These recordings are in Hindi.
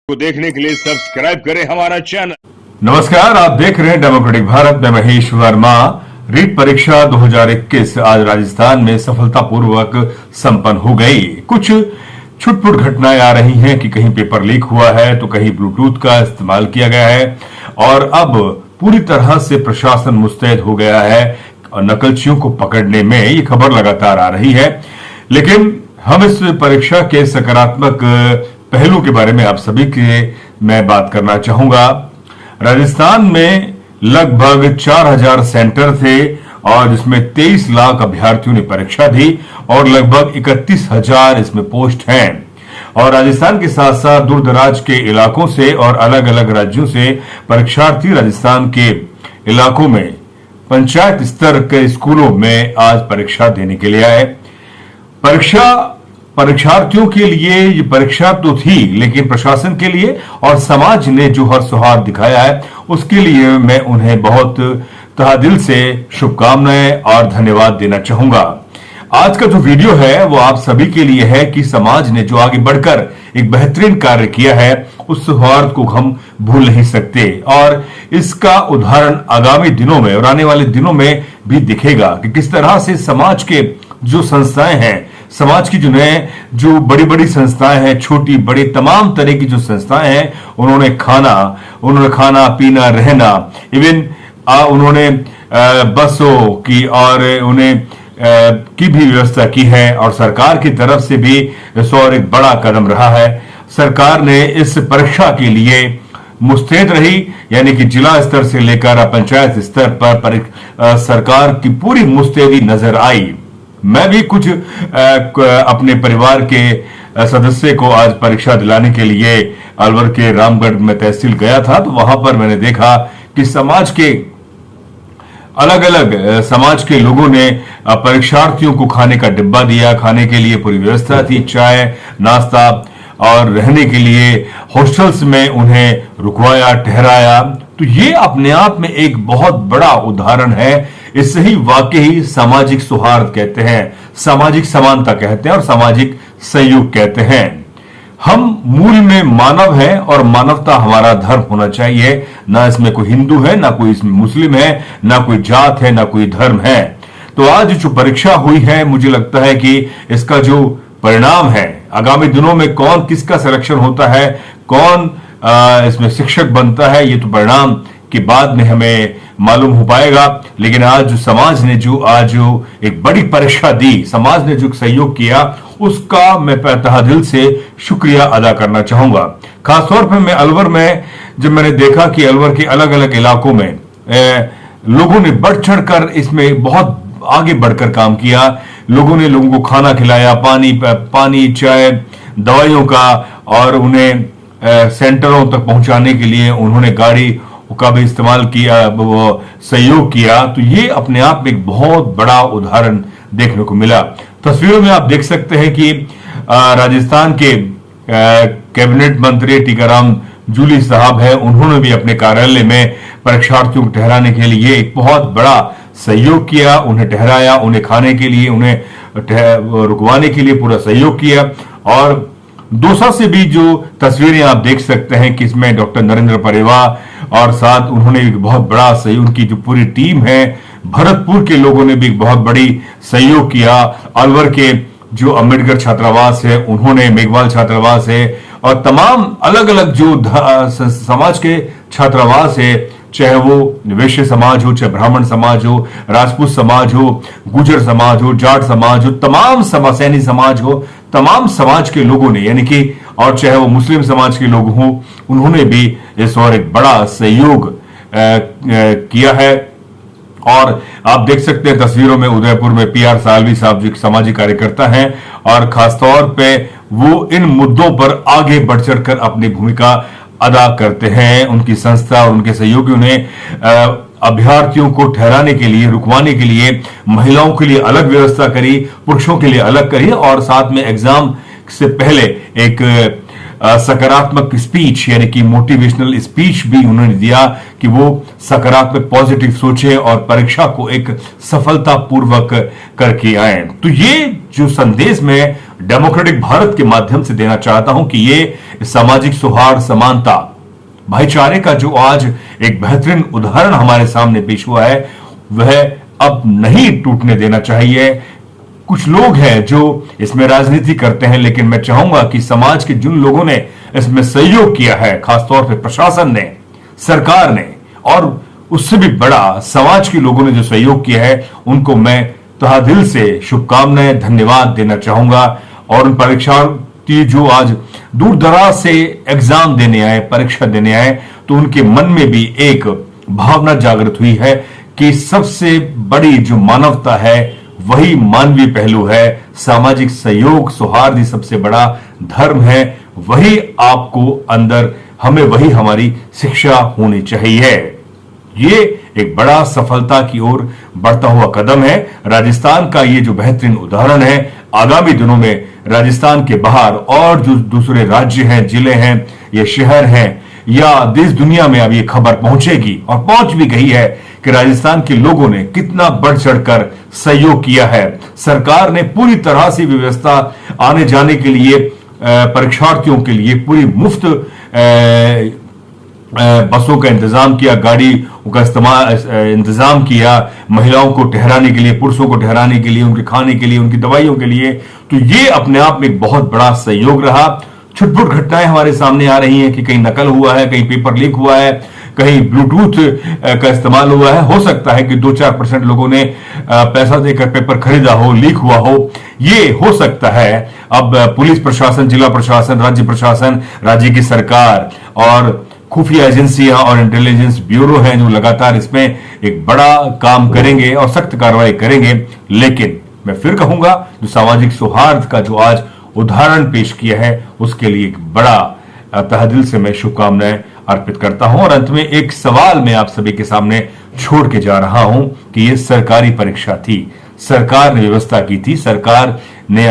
को देखने के लिए सब्सक्राइब करें हमारा चैनल। नमस्कार, आप देख रहे हैं डेमोक्रेटिक भारत में महेश वर्मा। रीट परीक्षा 2021 आज राजस्थान में सफलतापूर्वक संपन्न हो गई। कुछ छुटपुट घटनाएं आ रही हैं कि कहीं पेपर लीक हुआ है तो कहीं ब्लूटूथ का इस्तेमाल किया गया है और अब पूरी तरह से प्रशासन मुस्तैद हो गया है और नकलचियों को पकड़ने में ये खबर लगातार आ रही है। लेकिन हम इस परीक्षा के सकारात्मक पहलू के बारे में आप सभी के मैं बात करना चाहूंगा। राजस्थान में लगभग 4000 सेंटर थे और जिसमें 23 लाख अभ्यर्थियों ने परीक्षा दी और लगभग 31,000 इसमें पोस्ट हैं। और राजस्थान के साथ साथ दूर दराज के इलाकों से और अलग अलग राज्यों से परीक्षार्थी राजस्थान के इलाकों में पंचायत स्तर के स्कूलों में आज परीक्षा देने के लिए आए। परीक्षार्थियों के लिए ये परीक्षा तो थी, लेकिन प्रशासन के लिए और समाज ने जो हर सौहार्द दिखाया है उसके लिए मैं उन्हें बहुत तहे दिल से शुभकामनाएं और धन्यवाद देना चाहूंगा। आज का जो वीडियो है वो आप सभी के लिए है कि समाज ने जो आगे बढ़कर एक बेहतरीन कार्य किया है उस सौहार्द को हम भूल नहीं सकते और इसका उदाहरण आगामी दिनों में और आने वाले दिनों में भी दिखेगा कि किस तरह से समाज के जो संस्थाएं हैं, समाज की जो बड़ी बड़ी संस्थाएं हैं, छोटी बड़ी तमाम तरह की जो संस्थाएं हैं, उन्होंने खाना पीना रहना, इवन उन्होंने बसों की और उन्हें की भी व्यवस्था की है और सरकार की तरफ से भी इस और एक बड़ा कदम रहा है। सरकार ने इस परीक्षा के लिए मुस्तैद रही, यानी कि जिला स्तर से लेकर पंचायत स्तर पर सरकार की पूरी मुस्तैदी नजर आई। मैं भी कुछ अपने परिवार के सदस्य को आज परीक्षा दिलाने के लिए अलवर के रामगढ़ में तहसील गया था, तो वहां पर मैंने देखा कि समाज के अलग अलग समाज के लोगों ने परीक्षार्थियों को खाने का डिब्बा दिया, खाने के लिए पूरी व्यवस्था थी, चाय नाश्ता और रहने के लिए हॉस्टल्स में उन्हें रुकवाया, ठहराया। तो ये अपने आप में एक बहुत बड़ा उदाहरण है। इससे ही वाकई सामाजिक सौहार्द कहते हैं, सामाजिक समानता कहते हैं और सामाजिक सहयोग कहते हैं। हम मूल में मानव हैं और मानवता हमारा धर्म होना चाहिए। ना इसमें कोई हिंदू है, ना कोई इसमें मुस्लिम है, ना कोई जात है, ना कोई धर्म है। तो आज जो परीक्षा हुई है, मुझे लगता है कि इसका जो परिणाम है, आगामी दिनों में कौन किसका सिलेक्शन होता है, कौन इसमें शिक्षक बनता है, ये तो परिणाम के बाद में हमें मालूम हो पाएगा। लेकिन आज जो समाज ने आज एक बड़ी परीक्षा दी, समाज ने जो सहयोग किया, उसका मैं तहे दिल से शुक्रिया अदा करना चाहूंगा। खासतौर पर मैं अलवर में जब मैंने देखा कि अलवर के अलग अलग इलाकों में लोगों ने बढ़ चढ़कर इसमें बहुत आगे बढ़कर काम किया। लोगों ने लोगों को खाना खिलाया, पानी चाय दवाइयों का, और उन्हें सेंटरों तक पहुंचाने के लिए उन्होंने गाड़ी का भी इस्तेमाल किया, सहयोग किया। तो ये अपने आप में एक बहुत बड़ा उदाहरण देखने को मिला। तस्वीरों में आप देख सकते हैं कि राजस्थान के कैबिनेट मंत्री टीकाराम जूली साहब है, उन्होंने भी अपने कार्यालय में परीक्षार्थियों को ठहराने के लिए एक बहुत बड़ा सहयोग किया, उन्हें ठहराया, उन्हें खाने के लिए, उन्हें रुकवाने के लिए पूरा सहयोग किया। और दौसा से भी जो तस्वीरें आप देख सकते हैं कि इसमें डॉक्टर नरेंद्र परिवार और साथ उन्होंने एक बहुत बड़ा सहयोग, उनकी जो पूरी टीम है, भरतपुर के लोगों ने भी बहुत बड़ी सहयोग किया। अलवर के जो अम्बेडकर छात्रावास है, उन्होंने मेघवाल छात्रावास है और तमाम अलग अलग जो समाज के छात्रावास है, चाहे वो वैश्य समाज हो, चाहे ब्राह्मण समाज हो, राजपूत समाज हो, गुजर समाज हो, जाट समाज हो, तमाम सैनी समाज हो, तमाम समाज के लोगों ने, यानी कि और चाहे वो मुस्लिम समाज के लोग हों, उन्होंने भी इस और एक बड़ा सहयोग किया है। और आप देख सकते हैं तस्वीरों में उदयपुर में PR सालवी साहब जो सामाजिक कार्यकर्ता हैं और खासतौर पे वो इन मुद्दों पर आगे बढ़ चढ़कर अपनी भूमिका अदा करते हैं। उनकी संस्था और उनके सहयोगियों ने अभ्यर्थियों को ठहराने के लिए, रुकवाने के लिए महिलाओं के लिए अलग व्यवस्था करी, पुरुषों के लिए अलग करी और साथ में एग्जाम से पहले एक सकारात्मक स्पीच यानी कि मोटिवेशनल स्पीच भी उन्होंने दिया कि वो सकारात्मक पॉजिटिव सोचे और परीक्षा को एक सफलता पूर्वक करके आए। तो ये जो संदेश मैं डेमोक्रेटिक भारत के माध्यम से देना चाहता हूं कि ये सामाजिक सौहार्द, समानता, भाईचारे का जो आज एक बेहतरीन उदाहरण हमारे सामने पेश हुआ है, वह अब नहीं टूटने देना चाहिए। कुछ लोग हैं जो इसमें राजनीति करते हैं, लेकिन मैं चाहूंगा कि समाज के जिन लोगों ने इसमें सहयोग किया है, खासतौर पे प्रशासन ने, सरकार ने, और उससे भी बड़ा समाज के लोगों ने जो सहयोग किया है, उनको मैं तहे दिल से शुभकामनाएं, धन्यवाद देना चाहूंगा। और उन परीक्षार्थी जो आज दूर दराज से एग्जाम देने आए, परीक्षा देने आए, तो उनके मन में भी एक भावना जागृत हुई है कि सबसे बड़ी जो मानवता है वही मानवीय पहलू है, सामाजिक सहयोग, सौहार्द ही सबसे बड़ा धर्म है, वही आपको अंदर, हमें वही हमारी शिक्षा होनी चाहिए। ये एक बड़ा सफलता की ओर बढ़ता हुआ कदम है। राजस्थान का ये जो बेहतरीन उदाहरण है, आगामी दिनों में राजस्थान के बाहर और जो दूसरे राज्य हैं, जिले हैं या शहर हैं या देश दुनिया में अब ये खबर पहुंचेगी और पहुंच भी गई है कि राजस्थान के लोगों ने कितना बढ़ चढ़कर सहयोग किया है। सरकार ने पूरी तरह से व्यवस्था आने जाने के लिए, परीक्षार्थियों के लिए पूरी मुफ्त बसों का इंतजाम किया, गाड़ी का इंतजाम किया, महिलाओं को ठहराने के लिए, पुरुषों को ठहराने के लिए, उनके खाने के लिए, उनकी दवाइयों के लिए। तो ये अपने आप में एक बहुत बड़ा सहयोग रहा। छुटपुट घटनाएं हमारे सामने आ रही हैं कि कहीं नकल हुआ है, कहीं पेपर लीक हुआ है, कहीं ब्लूटूथ का इस्तेमाल हुआ है। हो सकता है कि 2-4% लोगों ने पैसा देकर पेपर खरीदा हो, लीक हुआ हो, ये हो सकता है। अब पुलिस प्रशासन, जिला प्रशासन, राज्य प्रशासन, राज्य की सरकार और खुफिया एजेंसियां और इंटेलिजेंस ब्यूरो हैं जो लगातार इसमें एक बड़ा काम करेंगे और सख्त कार्रवाई करेंगे। लेकिन मैं फिर कहूंगा, जो सामाजिक सौहार्द का जो आज उदाहरण पेश किया है, उसके लिए एक बड़ा तहे दिल से मैं शुभकामनाएं अर्पित करता हूं। और अंत में एक सवाल मैं आप सभी के सामने छोड़ के जा रहा हूं कि यह सरकारी परीक्षा थी, सरकार ने व्यवस्था की थी, सरकार ने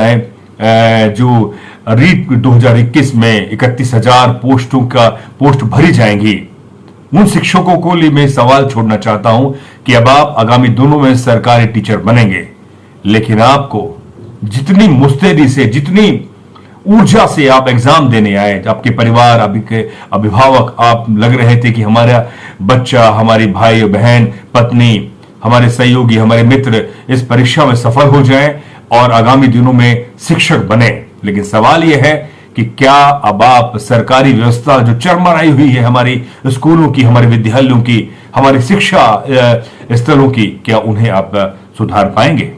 जो रीट 2021 में 31,000 पोस्ट भरी जाएंगी। उन शिक्षकों को लिए मैं सवाल छोड़ना चाहता हूं कि अब आप आगामी दिनों में सरकारी टीचर बनेंगे, लेकिन आपको जितनी मुस्तैदी से, जितनी ऊर्जा से आप एग्जाम देने आए, आपके परिवार, आपके अभिभावक, आप लग रहे थे कि हमारा बच्चा, हमारी भाई बहन, पत्नी, हमारे सहयोगी, हमारे मित्र इस परीक्षा में सफल हो जाएं और आगामी दिनों में शिक्षक बने। लेकिन सवाल यह है कि क्या अब आप सरकारी व्यवस्था जो चरमराई हुई है हमारी स्कूलों की, हमारे विद्यालयों की, हमारी शिक्षा स्थलों की, क्या उन्हें आप सुधार पाएंगे?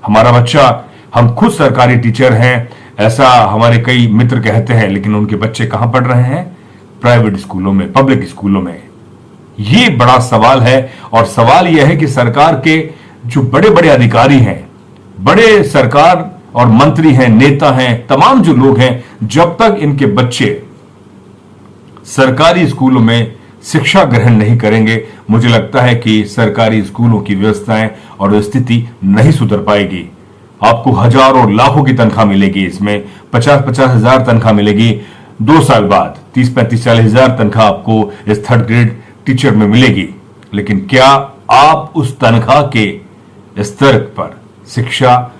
हमारा बच्चा, हम खुद सरकारी टीचर हैं, ऐसा हमारे कई मित्र कहते हैं, लेकिन उनके बच्चे कहां पढ़ रहे हैं? प्राइवेट स्कूलों में, पब्लिक स्कूलों में। ये बड़ा सवाल है। और सवाल यह है कि सरकार के जो बड़े बड़े अधिकारी हैं, बड़े सरकार और मंत्री हैं, नेता हैं, तमाम जो लोग हैं, जब तक इनके बच्चे सरकारी स्कूलों में शिक्षा ग्रहण नहीं करेंगे, मुझे लगता है कि सरकारी स्कूलों की व्यवस्थाएं और स्थिति नहीं सुधर पाएगी। आपको हजारों लाखों की तनख्वाह मिलेगी, इसमें 50-50 हजार तनख्वाह मिलेगी। 2 साल बाद 30-35-40 हजार तनख्वाह आपको इस 3rd ग्रेड टीचर में मिलेगी। लेकिन क्या आप उस तनख्वाह के स्तर पर शिक्षा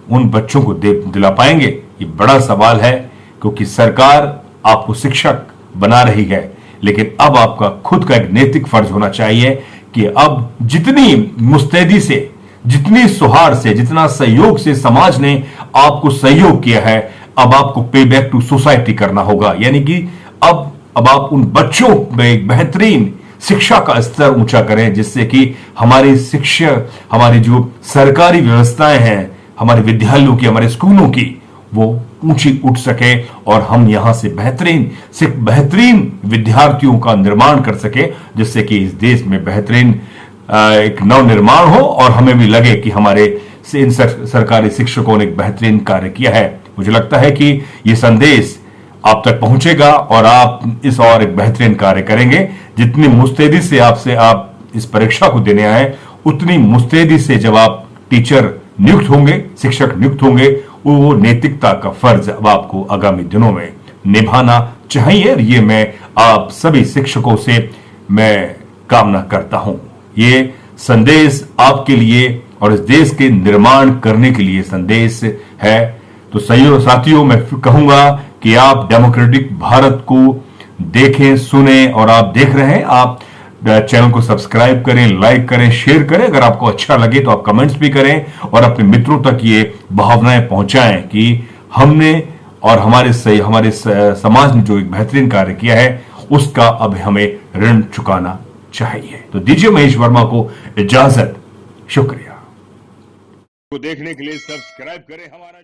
उन बच्चों को दिला पाएंगे? ये बड़ा सवाल है, क्योंकि सरकार आपको शिक्षक बना रही है, लेकिन अब आपका खुद का एक नैतिक फर्ज होना चाहिए कि अब जितनी मुस्तैदी से, जितनी सौहार्द से, जितना सहयोग से समाज ने आपको सहयोग किया है, अब आपको पे बैक टू सोसाइटी करना होगा। यानी कि अब आप उन बच्चों में एक बेहतरीन शिक्षा का स्तर ऊंचा करें, जिससे कि हमारी शिक्षा, हमारी जो सरकारी व्यवस्थाएं हैं, हमारे विद्यालयों की, हमारे स्कूलों की, वो ऊंची उठ सके और हम यहां से बेहतरीन विद्यार्थियों का निर्माण कर सके, जिससे कि इस देश में बेहतरीन एक नव निर्माण हो और हमें भी लगे कि हमारे इन सरकारी शिक्षकों ने एक बेहतरीन कार्य किया है। मुझे लगता है कि यह संदेश आप तक पहुंचेगा और आप इस और एक बेहतरीन कार्य करेंगे। जितनी मुस्तैदी से आप इस परीक्षा को देने आए, उतनी मुस्तैदी से जब आप टीचर नियुक्त होंगे, शिक्षक नियुक्त होंगे, वो नैतिकता का फर्ज अब आपको आगामी दिनों में निभाना चाहिए। ये मैं आप सभी शिक्षकों से मैं कामना करता हूं। ये संदेश आपके लिए और इस देश के निर्माण करने के लिए संदेश है। तो सही साथियों, मैं कहूंगा कि आप डेमोक्रेटिक भारत को देखें, सुने, और आप देख रहे हैं, आप चैनल को सब्सक्राइब करें, लाइक करें, शेयर करें। अगर आपको अच्छा लगे तो आप कमेंट्स भी करें और अपने मित्रों तक ये भावनाएं पहुंचाएं कि हमने और हमारे समाज ने जो एक बेहतरीन कार्य किया है उसका अब हमें ऋण चुकाना चाहिए। तो दीजिए महेश वर्मा को इजाजत। शुक्रिया। को देखने के लिए सब्सक्राइब करें हमारा